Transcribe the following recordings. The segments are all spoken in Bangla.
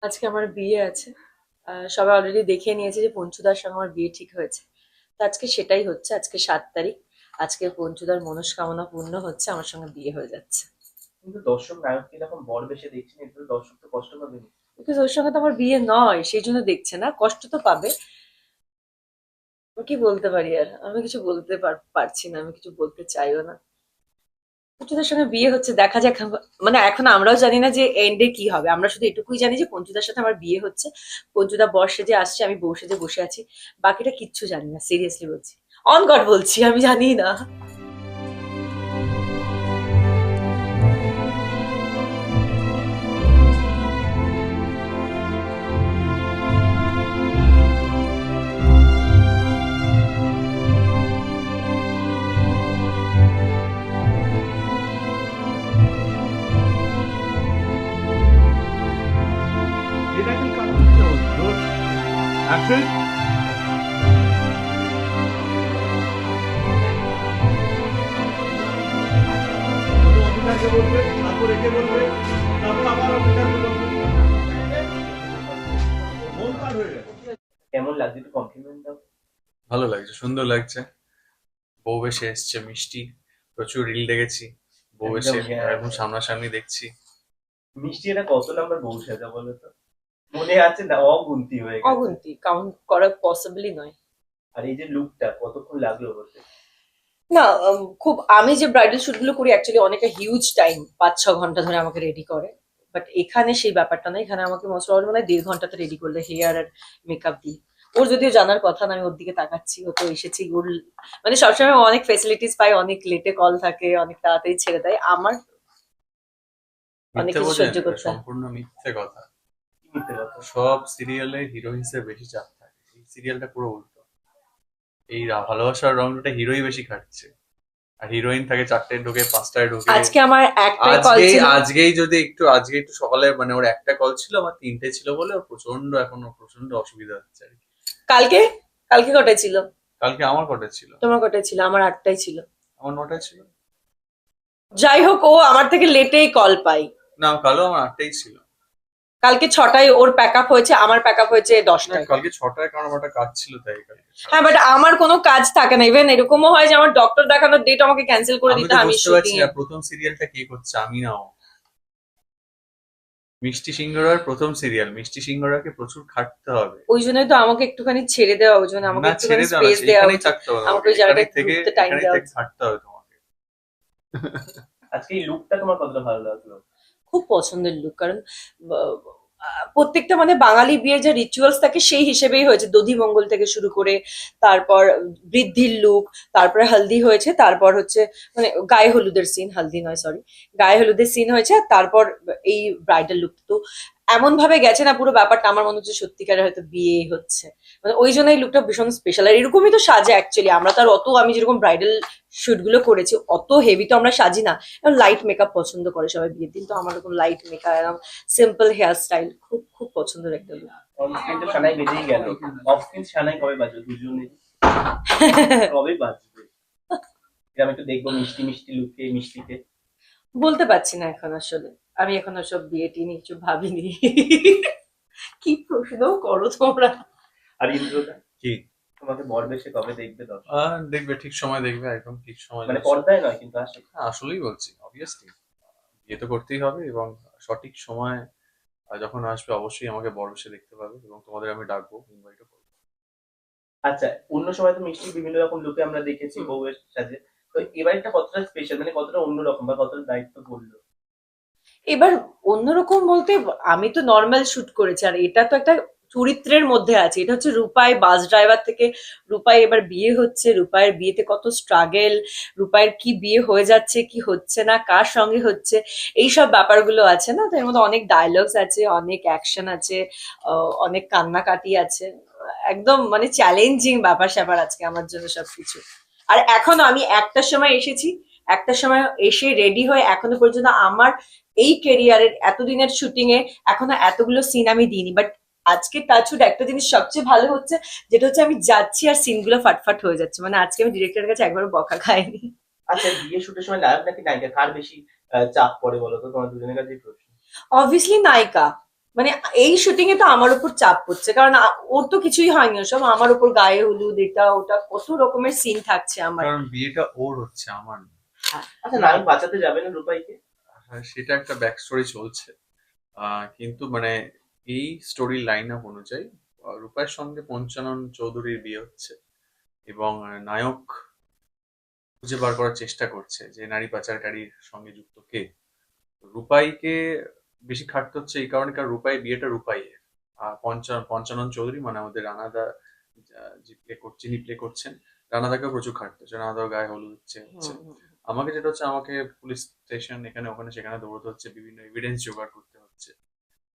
আজকে আমার বিয়ে আছে। সবাই অলরেডি দেখে নিয়েছে যে পঞ্চুদার সঙ্গে আমার বিয়ে ঠিক হয়েছে। তো আজকে সেটাই হচ্ছে, আজকে 7 তারিখ। আজকে পঞ্চুদার মনস্কামনা পূর্ণ হচ্ছে, আমার সঙ্গে বিয়ে হয়ে যাচ্ছে। কিন্তু দর্শক নায়ককে যখন বর বেশে দেখছেন এতে তো দর্শক তো কষ্ট পাবে না? কিন্তু ওর সঙ্গে তো আমার বিয়ে নয়, সেই জন্য দেখছে না, কষ্ট তো পাবে। আমি কি বলতে পারি, আর আমি কিছু বলতে পারছি না, আমি কিছু বলতে চাইও না। পঞ্চুদার সঙ্গে বিয়ে হচ্ছে, দেখা যাক। মানে এখন আমরাও জানি না যে এন্ডে কি হবে, আমরা শুধু এটুকুই জানি যে পঞ্চুদার সাথে আমার বিয়ে হচ্ছে। পঞ্চুদা বর সেজে আসছে, আমি বউ সেজে বসে আছি। বাকিটা কিচ্ছু জানি না, সিরিয়াসলি বলছি। অন গড বলছি, আমি জানি না। এটা কি কাজ করতে হচ্ছে? অ্যাকশন। অফিসারকে বলবে, তারপর একে বলবে, তারপর আবার অফিসারকে বলবে। মন কার হয়ে গেছে। কেমন লাগছে একটু কমপ্লিমেন্ট দাও। ভালো লাগছে, সুন্দর লাগছে। বউ বেশে এসছে মিষ্টি, প্রচুর রিল দেখেছি। বউ এসে একদম, হ্যাঁ। একদম সামনাসামনি দেখছি। মিষ্টি এটা কত নাম্বার বউ সাজা বলো তো? মনে আছে না, অগুন্তি হয়ে গেছে। অগুন্তি, কাউন্ট করা পসিবলই নয়। আর এই যে লুকটা কতক্ষণ লাগলো হতে? না, খুব, আমি যে ব্রাইডাল শুট গুলো করি অ্যাকচুয়ালি অনেকটা হিউজ টাইম, 5-6 ঘন্টা ধরে আমাকে রেডি করে। বাট এখানে সেই ব্যাপারটা না, এখানে আমাকে মোস্ট প্রবাবলি মানে 1.5 ঘন্টাতে রেডি করলে, হেয়ার আর মেকআপ দিয়ে। ওর যদিও জানার কথা না, আমি ওর দিকে তাকাচ্ছি, ও তো এসেছি ওর, মানে সবসময় অনেক ফেসিলিটিস পাই, অনেক লেটে কল থাকে, অনেক তাড়াতাড়ি ছেড়ে দেয়। আমার অনেক মিথ্যে কিছু বোঝেন, সহ্য এটা করতে হয়। সম্পূর্ণ মিথ্যে কথা। কি মিথ্যে কথা? সব সিরিয়ালে হিরো হিসেবে বেশি চাপ থাকে, এই সিরিয়ালটা পুরো উল্টো। এই ভালোবাসার রংটা হিরোই বেশি খাটছে, আর হিরোইন থাকে 4টায় ঢোকে, 5টায় ঢোকে। আজকে আমার একটাই কল আজকেই ছিল। আজকেই যদি একটু আজকে একটু সকালে মানে ওর একটা কল ছিল, আমার 3টে ছিল বলে ওর প্রচন্ড এখনো প্রচন্ড অসুবিধা হচ্ছে আর কি। কালকে, কালকে কটায় ছিল? কালকে আমার কটা ছিল? তোমার কটায় ছিল? আমার 8টায় ছিল। আমার 9টায় ছিল। যাই হোক, ও আমার থেকে লেটেই কল পাই। না, কালও আমার 8টাই ছিল। কালকে 6টায় ওর প্যাক আপ হয়েছে, আমার প্যাক আপ হয়েছে না, 10টায়। কালকে 6টায়, কারণ আমার একটা কাজ ছিল তাই কালকে। হ্যাঁ, বাট আমার কোনো কাজ থাকে না। ইভেন এরকমও হয় যে আমার ডক্টর দেখানোর ডেট আমাকে ক্যান্সেল করে আমি দিতে তো হয়, আমি বুঝতে পারছি শুটিং এ। না প্রথম সিরিয়ালটা কে করছে, আমি না ও। মিষ্টি সিংহরার প্রথম সিরিয়াল, মিষ্টি সিংহরাকে প্রচুর খাটতে হবে। ওই জন্যই তো আমাকে একটুখানি ছেড়ে দেওয়া, ওই জন্য আমাকে না, একটুখানি ছেড়ে দাও না, স্পেস দেওয়া এখানেই উচিত। থাকতে হবে আমাকে তোমাকে, ওই জায়গাটা এখানেই থেকে ঘুরতে টাইম এখানেই দেওয়া থেকে উচিত। খাটতে হবে তোমাকে। আজকে এই লুকটা তোমার কতটা ভালো লাগলো? খুব পছন্দের লুক, কারণ প্রত্যেকটা মানে বাঙালি বিয়ের যে রিচুয়ালস থাকে সেই হিসেবেই হয়েছে। দধি মঙ্গল থেকে শুরু করে, তারপর বৃদ্ধির লুক, তারপরে হলদি হয়েছে, তারপর হচ্ছে মানে গায়ে হলুদের সিন, হলদি নয় সরি, গায়ে হলুদের সিন হয়েছে, আর তারপর এই ব্রাইডাল লুক। তো এমন ভাবে গেছে না পুরো ব্যাপারটা, আমার মনে হচ্ছে সত্যিকারের হয়তো বিয়ে হচ্ছে। মানে ওই জন্য এই লুকটা ভীষণ স্পেশাল। আর এরকমই তো সাজে অ্যাকচুয়ালি, আমরা তো আর অত, আমি যেরকম ব্রাইডাল শুট গুলো করেছি অত হেভি তো আমরা সাজি না। লাইট মেকআপ পছন্দ করে সবাই বিয়ের দিন, তো আমার এরকম light makeup, simple hair style, খুব খুব পছন্দের একটা লুক। অন স্ক্রিন তো সানাই বেজেই গেল, অফ স্ক্রিন সানাই কবে বাজবে দুজনে? কবে বাজবে? এটা আমি একটু দেখবো মিষ্টি মিষ্টি লুকে, মিষ্টিতে। বলতে পারছি না এখন আসলে, আমি এখন সব বিয়ে টিয়ে নিয়ে কিছু ভাবিনি। কি প্রশ্ন করো তোমরা! আর ইন্দ্রদা কি? তোমাকে বর বেশে কবে দেখবে দর্শক? দেখবে, ঠিক সময় দেখবে, একদম ঠিক সময় মানে যাচ্ছে। পর্দায় নয় কিন্তু আসে। হ্যাঁ, আসলেই বলছি, অবভিয়াসলি বিয়ে তো করতেই হবে, এবং সঠিক সময় যখন আসবে অবশ্যই আমাকে বড় সে দেখতে পাবে, এবং তোমাদের আমি ডাকবো, ইনভাইটও করবো। আচ্ছা, অন্য সময় তো মিষ্টি বিভিন্ন রকম লুকে আমরা দেখেছি বউয়ের সাথে। তো এবারটা কতটা স্পেশাল, মানে কতটা অন্যরকম বা কতটা দায়িত্ব পড়লো? এবার অন্যরকম বলতে, আমি তো নর্মাল শুট করেছি, আর এটা তো একটা চরিত্রের মধ্যে আছে। এটা হচ্ছে রূপাই বাস ড্রাইভার থেকে রূপাই এবার বিয়ে হচ্ছে, রূপাইয়ের বিয়েতে কত স্ট্রাগেল, রূপাইয়ের কি বিয়ে হয়ে যাচ্ছে কি হচ্ছে না, কার সঙ্গে হচ্ছে, এইসব ব্যাপারগুলো আছে না। তো এর মধ্যে অনেক ডায়লগস আছে, অনেক অ্যাকশন আছে, অনেক কান্নাকাটি আছে। একদম মানে চ্যালেঞ্জিং ব্যাপার স্যাপার আজকে আমার জন্য সবকিছু। আর এখনো আমি একটার সময় এসেছি, একটার সময় এসে রেডি হয়ে এখনো পর্যন্ত আমার এই কেরিয়ারের এতদিনের শুটিং এ এখনো এতগুলো সিন আমি দিইনি। বাট আজকে টাচউড একটা জিনিস সবচেয়ে ভালো হচ্ছে, যেটা হচ্ছে আমি যাচ্ছি আর সিনগুলো ফাটফাট হয়ে যাচ্ছে। মানে আজকে আমি ডিরেক্টরের কাছে একবারও বকা খাইনি। আচ্ছা, বিয়ে শুটের সময় নায়ক নাকি নায়িকা কার বেশি চাপ পড়ে বলো তো, তোমার দুজনের কাছেই প্রশ্ন। অবভিয়াসলি নায়িকা। মানে এই শুটিং এ তো আমার উপর চাপ পড়ছে, কারণ ওর তো কিছুই হয়নি, সব আমার উপর গায়ে হলুদ এটা ওটা কত রকমের সিন থাকছে আমার। কারণ বিয়েটা ওর হচ্ছে, আমার না। আচ্ছা, নায়ক বাঁচাতে যাবে না রূপাইকে? হ্যাঁ, সেটা একটা ব্যাক স্টোরি চলছে। কিন্তু মানে এই স্টোরি লাইন আপ অনুযায়ী রূপার সঙ্গে পঞ্চানন চৌধুরীর বিয়ে হচ্ছে, এবং নায়ক খুঁজে বার করার চেষ্টা করছে যে নারী পাচারকারীর সঙ্গে যুক্ত কে। রূপাইকে বেশি খাটতে হচ্ছে এই কারণে, কারণ রূপাই বিয়েটা রূপাইয়ের। আর পঞ্চানন চৌধুরী মানে আমাদের রানাদা, যিনি প্লে করছেন, রানাদাকেও প্রচুর খাটতে হচ্ছে, রানাদাও গায়ে হলুদ হচ্ছে। আমাকে যেটা হচ্ছে, আমাকে পুলিশ স্টেশন এখানে ওখানে সেখানে দৌড়তে হচ্ছে, বিভিন্ন এভিডেন্স জোগাড় করতে হচ্ছে।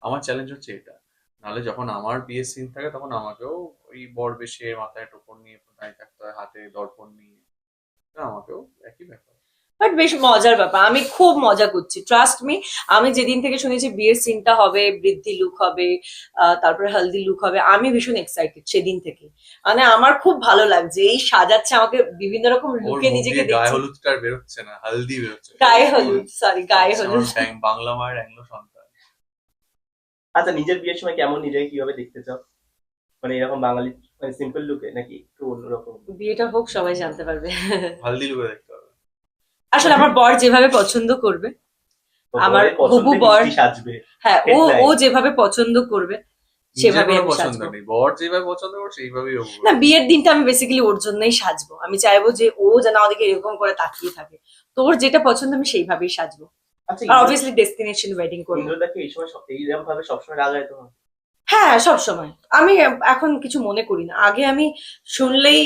আমার চ্যালেঞ্জ হচ্ছে এটা। নাহলে যখন আমার বিয়ের সিন থাকে তখন আমাকেও ওই বর বেশে মাথায় টোপর নিয়ে দাঁড়িয়ে থাকতে হয়, হাতে দর্পণ নিয়ে। তো আমাকেও একই ব্যাপার। বাট বেশ মজার ব্যাপার, আমি খুব মজা করছি, ট্রাস্ট মি। আমি যেদিন থেকে শুনেছি বিয়ের সিনটা হবে, বৃদ্ধি লুক হবে, তারপরে হলদি লুক হবে, আমি ভীষণ এক্সাইটেড সেদিন থেকে। মানে আমার খুব ভালো লাগছে, এই সাজাচ্ছে আমাকে বিভিন্ন রকম ওর লুকে মুখ নিজেকে দিয়ে গায়ে দেখছি। হলুদটা আর বেরোচ্ছে না, হালদি বেরোচ্ছে। গায়ে হলুদ, সরি গায়ে হলুদ। বাংলা মায়ের অ্যাংলো সন্তান। আচ্ছা, নিজের বিয়ের সময় কেমন, নিজেকে কিভাবে দেখতে চাও? মানে এরকম বাঙালি মানে সিম্পল লুকে নাকি একটু অন্যরকম? বিয়েটা হোক, সবাই জানতে পারবে। হালদি লুকে দেখতে হবে। আসলে আমার বর যেভাবে পছন্দ করবে, তো আমার বরের পছন্দে হবু বর, মিষ্টি সাজবে। হ্যাঁ ও Headline. ও যেভাবে পছন্দ করবে নিজের সেভাবে কোনো আমি পছন্দ সাজবো। নেই, বর যেভাবে পছন্দ করে সেইভাবেই হোক। না, বিয়ের দিনটা আমি বেসিক্যালি ওর জন্যই সাজবো। আমি চাইবো যে ও যেন আমাদেরকে এরকম করে তাকিয়ে থাকে। তো ওর যেটা পছন্দ আমি সেইভাবেই সাজবো। আচ্ছা, আর অবভিয়াসলি ডেস্টিনেশন ওয়েডিং করবো। ইন্দ্রদাকে এই সময় এইরকম ভাবে সবসময় রাগায় তোমার? হ্যাঁ, সব সময়। আমি এখন কিছু মনে করি না। আগে আমি শুনলেই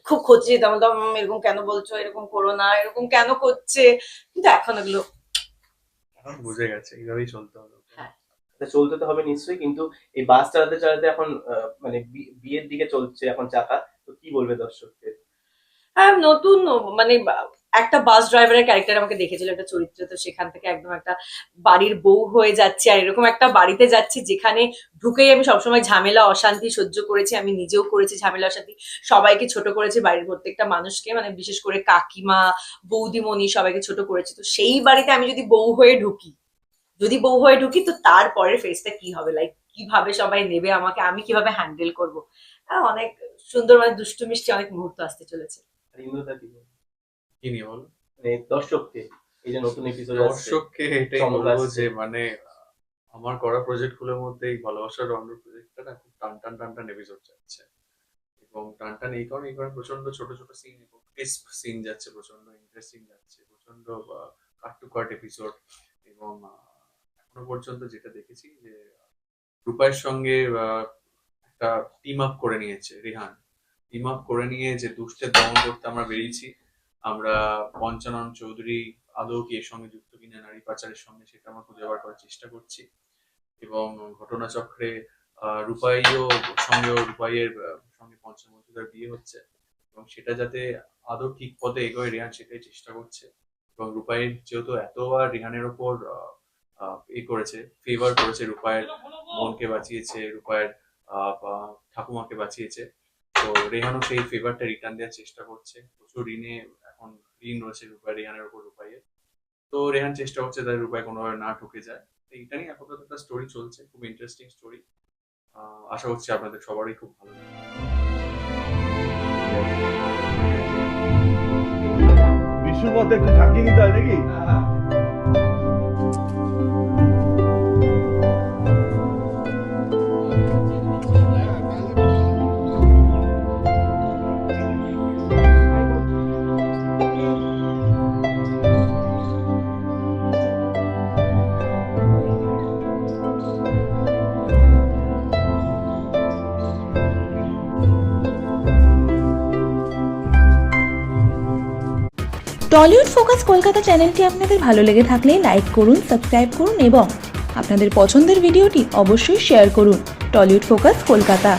খুব খোঁজে যেতাম, বলতাম, এরকম কেন বলছো, এরকম করো না, এরকম কেন করছে। কিন্তু এখন এগুলো এখন বুঝে গেছে এইভাবেই চলতে হবে। হ্যাঁ। চলতে তো হবে নিশ্চয়ই, কিন্তু এই বাস চালাতে চালাতে এখন মানে বিয়ের দিকে চলছে এখন চাকা, তো কি বলবে দর্শকদের? হ্যাঁ, নতুন মানে একটা বাস ড্রাইভারের ক্যারেক্টার আমাকে দেখেছিল একটা চরিত্র, তো সেখান থেকে একদম একটা বাড়ির বউ হয়ে যাচ্ছি, আর এরকম একটা বাড়িতে যাচ্ছি যেখানে ঢুকেই আমি সবসময় ঝামেলা অশান্তি সহ্য করেছি। আমি নিজেও করেছি ঝামেলা অশান্তি, সবাইকে ছোট করেছি, বাড়ির প্রত্যেকটা মানুষকে, মানে বিশেষ করে কাকিমা, বৌদিমণি, সবাইকে ছোট করেছি। তো সেই বাড়িতে আমি যদি বউ হয়ে ঢুকি, তো তারপরের ফেজটা কি হবে, লাইক কিভাবে সবাই নেবে আমাকে, আমি কিভাবে হ্যান্ডেল করবো। অনেক সুন্দর, মানে দুষ্টু মিষ্টি অনেক মুহূর্ত আসতে চলেছে। আর ইন্দ্রদা কি বলবে? কি নিয়ে বলো? মানে দর্শককে এই যে নতুন এপিসোড আসছে, দর্শককে এটাই চমক বলবো আসছে। যে মানে আমার করা প্রজেক্ট গুলোর মধ্যে এই ভালোবাসার রংডুর প্রজেক্টটা না খুব টান এপিসোড যাচ্ছে। এবং টান এই কারণে প্রচন্ড ছোট ছোট সিন এবং ক্রিস্প সিন যাচ্ছে, প্রচন্ড ইন্টারেস্টিং যাচ্ছে, প্রচন্ড কাট টু কাট এপিসোড। এবং এখনো পর্যন্ত যেটা দেখেছি যে রূপায়ের সঙ্গে একটা টিম আপ করে নিয়েছে রিহান। টিম আপ করে নিয়ে যে দুষ্টের দমন করতে আমরা বেরিয়েছি, আমরা পঞ্চানন চৌধুরী আদৌ কি এর সঙ্গে যুক্ত কিনা নারী পাচারের সঙ্গে, সেটা আমরা খুঁজে বার করার চেষ্টা করছি। এবং ঘটনাচক্রে রূপাইয়ের সঙ্গে পঞ্চানন মজুমদার বিয়ে হচ্ছে, এবং সেটা যাতে আদৌ ঠিক পথে এগোয় রিহান সেটাই চেষ্টা করছে। এবং রূপাইয়ের যেহেতু এতবার রিহানের ওপর করেছে, ফেভার করেছে, রূপাইয়ের মনকে বাঁচিয়েছে, রূপাইয়ের ঠাকুমাকে বাঁচিয়েছে, তো রেহানও সেই ফেভারটা রিটার্ন দেওয়ার চেষ্টা করছে। প্রচুর এখন ঋণ রয়েছে রেহানের ওপর রূপাইয়ের। তো রেহান চেষ্টা করছে তাদের রূপায় কোনোভাবে না ঢুকে যায়। এইটা নিয়ে আপাতত একটা স্টোরি চলছে, খুব ইন্টারেস্টিং স্টোরি। আশা করছি আপনাদের সবারই খুব ভালো লাগবে। বিশুর মধ্যে একটু ঝাঁকিয়ে নিতে হয় নাকি? টলিউড ফোকাস কলকাতা চ্যানেলটি আপনাদের ভালো লেগে থাকলে লাইক করুন, সাবস্ক্রাইব করুন এবং আপনাদের পছন্দের ভিডিওটি অবশ্যই শেয়ার করুন। Tollywood focus Kolkata.